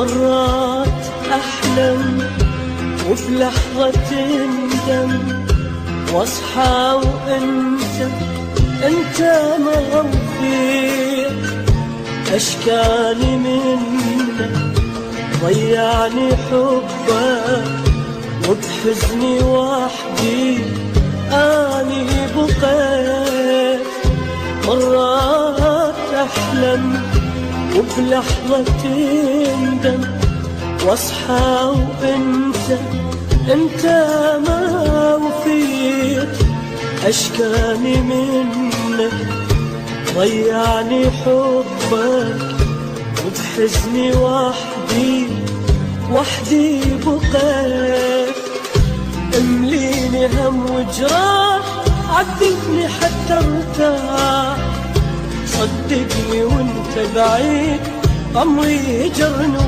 مرات أحلم وفي لحظة تندم، واصحى وانت ما فيك، اشكاني منك ضيعني حبك، وبحزني وحدي اني بقيت. مرات احلم وبلحظة تندم، واصحى وانت ما وفيت، اشكاني منك ضيعني حبك، وبحزني وحدي بقيت. امليني هم وجراح، عذبني حتى ارتاح، صدقني وانت بعيد عمري هجرني